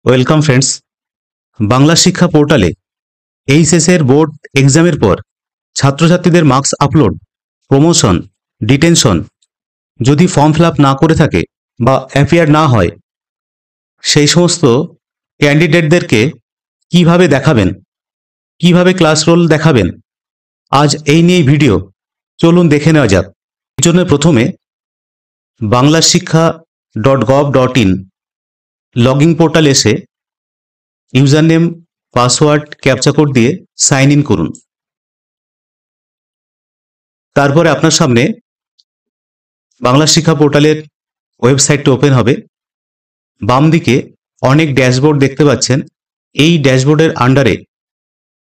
Welcome friends. Bangla শিক্ষা পোর্টালে HS এর বোর্ড এক্সামের পর ছাত্রছাত্রীদের মার্কস আপলোড, প্রমোশন, ডিটেনশন যদি ফর্ম ফিল আপ না করে থাকে বা অ্যাপিয়ার না হয়, সেই সমস্ত ক্যান্ডিডেটদেরকে কিভাবে দেখাবেন, কিভাবে ক্লাস রোল দেখাবেন, আজ এই নিয়েই ভিডিও। চলুন দেখে নেওয়া যাক। এর জন্য প্রথমে banglashikha.gov.in লগ ইন পোর্টাল এসে user name, password, captcha code দিয়ে সাইন ইন করুন। তারপরে আপনার সামনে বাংলা শিক্ষা পোর্টালের ওয়েবসাইটটি ওপেন হবে। বাম দিকে অনেক ড্যাশবোর্ড দেখতে পাচ্ছেন। এই ড্যাশবোর্ডের আন্ডারে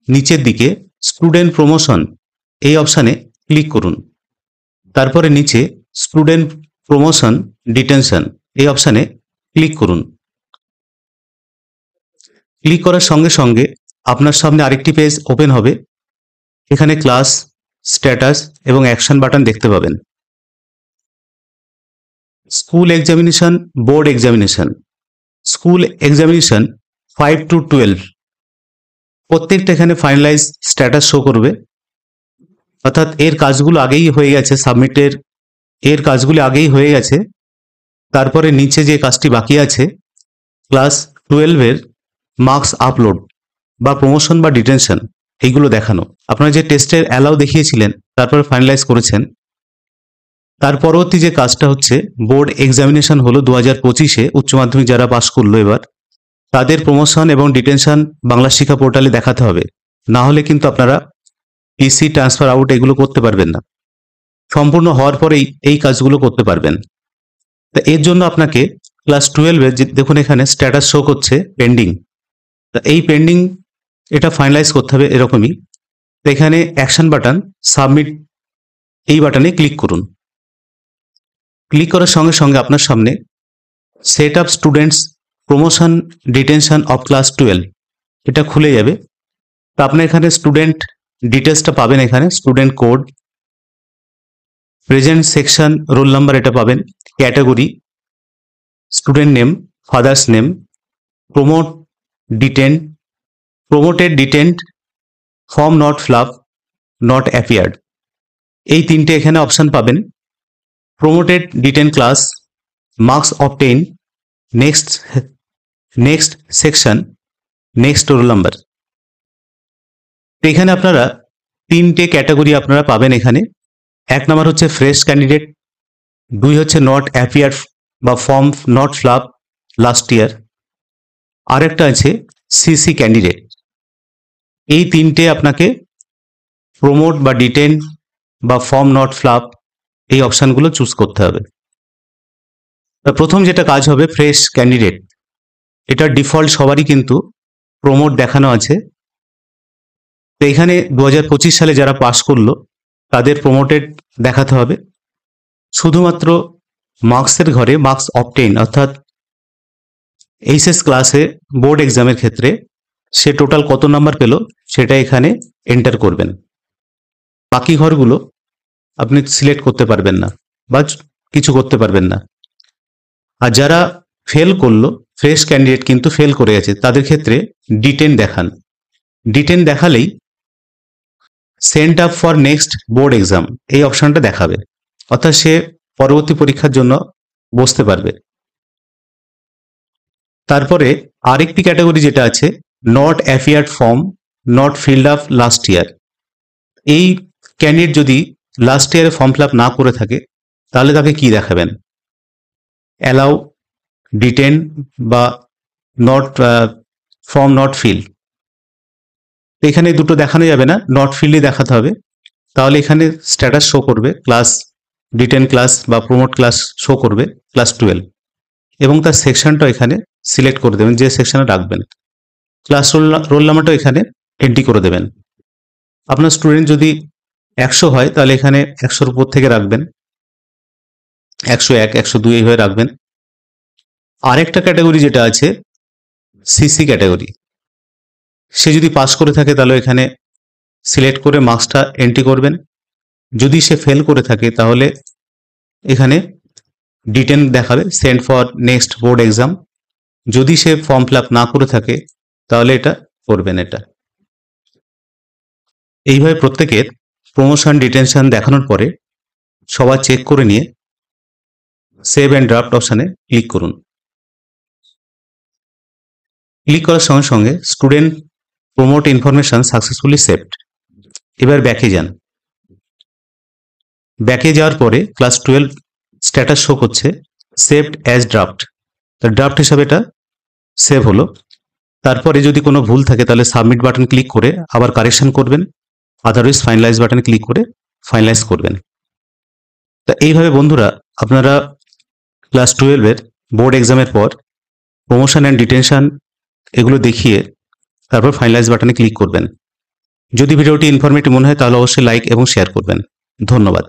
নিচের দিকে স্টুডেন্ট প্রমোশন এই অপশানে ক্লিক করুন। তারপরে নিচে স্টুডেন্ট প্রমোশন ডিটেনশন এই অপশানে ক্লিক করুন। ক্লিক করার সঙ্গে সঙ্গে আপনার সামনে আরেকটি পেজ ওপেন হবে। এখানে ক্লাস, স্ট্যাটাস এবং অ্যাকশন বাটন দেখতে পাবেন। School examination, board examination, school examination 5 to 12 প্রত্যেকটা এখানে ফাইনালাইজ স্ট্যাটাস শো করবে, অর্থাৎ এর কাজগুলো আগেই হয়ে গেছে, সাবমিটের এর কাজগুলো আগেই হয়ে গেছে। তারপরে নিচে যে কাজটি বাকি আছে, ক্লাস 12-এর মার্কস আপলোড বা প্রমোশন বা ডিটেনশন, এইগুলো দেখানো। আপনারা যে টেস্টের অ্যালাউ দেখিয়েছিলেন, তারপরে ফাইনালাইজ করেছেন। তার পরবর্তী যে কাজটা হচ্ছে, বোর্ড এক্সামিনেশন হলো 2025-এ উচ্চ মাধ্যমিক যারা পাশ করলো এবার, তাদের প্রমোশন এবং ডিটেনশন বাংলা শিক্ষা পোর্টালে দেখাতে হবে। না হলে কিন্তু আপনারা পিসি ট্রান্সফার আউট এগুলো করতে পারবেন না। সম্পূর্ণ হওয়ার পরেই এই কাজগুলো করতে পারবেন। তা এর জন্য আপনাকে ক্লাস 12-এর দেখুন এখানে স্ট্যাটাস শো করছে পেন্ডিং। তা এই পেন্ডিং এটা ফাইনালাইজ করতে হবে এরকমই। তো এখানে অ্যাকশন বাটন, সাবমিট এই বাটনে ক্লিক করুন। ক্লিক করার সঙ্গে সঙ্গে আপনার সামনে set up students promotion detention of class 12 এটা খুলে যাবে। তো আপনি এখানে স্টুডেন্ট ডিটেলসটা পাবেন, এখানে student code, present section, roll number এটা পাবেন, category, student name, father's name, promote detained, promoted detained, form not fill up, not appeared, এই তিনটে এখানে অপশন পাবেন। Promoted detain class, marks obtain, next section, next roll number. এখানে আপনারা তিনটে category আপনারা পাবেন এখানে। এক নাম্বার হচ্ছে ফ্রেশ ক্যান্ডিডেট, দুই হচ্ছে নট অ্যাপিয়ার বা form not fill up last year, আরেকটা আছে সিসি ক্যান্ডিডেট। এই তিনটে আপনাকে প্রমোট বা ডিটেন বা ফর্ম নট ফিল আপ এই অপশানগুলো চুজ করতে হবে। প্রথম যেটা কাজ হবে ফ্রেশ ক্যান্ডিডেট, এটা ডিফল্ট সবারই কিন্তু প্রমোট দেখানো আছে। তো এখানে 2025 সালে যারা পাশ করলো তাদের প্রমোটেড দেখাতে হবে। শুধুমাত্র মার্কসের ঘরে মার্কস অবটেইন, অর্থাৎ এইচএস ক্লাসে বোর্ড এক্সামের ক্ষেত্রে সে টোটাল কত নাম্বার পেল সেটা এখানে এন্টার করবেন। বাকি ঘরগুলো আপনি সিলেক্ট করতে পারবেন না বা কিছু করতে পারবেন না। আর যারা ফেল করলো, ফ্রেশ ক্যান্ডিডেট কিন্তু ফেল করে গেছে, তাদের ক্ষেত্রে ডিটেন দেখান। ডিটেন দেখালেই sent up for next board exam এই অপশনটা দেখাবে, অর্থাৎ সে পরবর্তী পরীক্ষার জন্য বসতে পারবে। তারপরে আরেকটি ক্যাটাগরি যেটা আছে not appeared form not filled up last year. এই ক্যান্ডিডেট যদি লাস্ট ইয়ারে ফর্ম ফিল আপ না করে থাকে তাহলে তাকে কি দেখাবেন? অ্যালাউ, ডিটেন বা নট ফর্ম নট ফিল। এখানে দুটো দেখানো যাবে না, নট ফিলই দেখাতে হবে। তাহলে এখানে স্ট্যাটাস শো করবে, ক্লাস ডিটেন ক্লাস বা প্রমোট ক্লাস শো করবে ক্লাস 12, এবং তার সেকশনটা এখানে সিলেক্ট করে দেবেন যে সেকশনে রাখবেন। ক্লাস রোল নাম্বারটা এখানে এন্ট্রি করে দেবেন। আপনার স্টুডেন্ট যদি 100 হয় তাহলে এখানে 100-র উপর থেকে রাখবেন, 101, 102 এইভাবে রাখবেন। আরেকটা ক্যাটাগরি যেটা আছে সিসি ক্যাটাগরি, সে যদি পাস করে থাকে তাহলে এখানে সিলেক্ট করে মার্কসটা এন্ট্রি করবেন। যদি সে ফেল করে থাকে তাহলে এখানে ডিটেন দেখাবে, send for next board exam, যদি সে ফর্ম ফিল আপ না করে থাকে তাহলে এটা করবেন। এটা এইভাবে প্রত্যেকের প্রমোশন ডিটেনশন দেখানোর পরে সবার চেক করে নিয়ে সেভ অ্যান্ড ড্রাফট অপশানে ক্লিক করুন। ক্লিক করার সঙ্গে সঙ্গে student promote information successfully saved. এবার ব্যাকে যান। ব্যাকে যাওয়ার পরে ক্লাস 12 স্ট্যাটাস শো করছে সেভড অ্যাজ ড্রাফট। তার ড্রাফট হিসাবে এটা সেভ হলো। তারপরে যদি কোনো ভুল থাকে তাহলে সাবমিট বাটন ক্লিক করে আবার কারেকশন করবেন, আদারওয়াইজ ফাইনালাইজ বাটনে ক্লিক করে ফাইনালাইজ করবেন। তা এইভাবে বন্ধুরা আপনারা ক্লাস 12-এর বোর্ড এক্সামের পর প্রমোশন অ্যান্ড ডিটেনশন এগুলো দেখিয়ে তারপর ফাইনালাইজ বাটনে ক্লিক করবেন। যদি ভিডিওটি ইনফরমেটিভ মনে হয় তাহলে অবশ্যই লাইক এবং শেয়ার করবেন। ধন্যবাদ।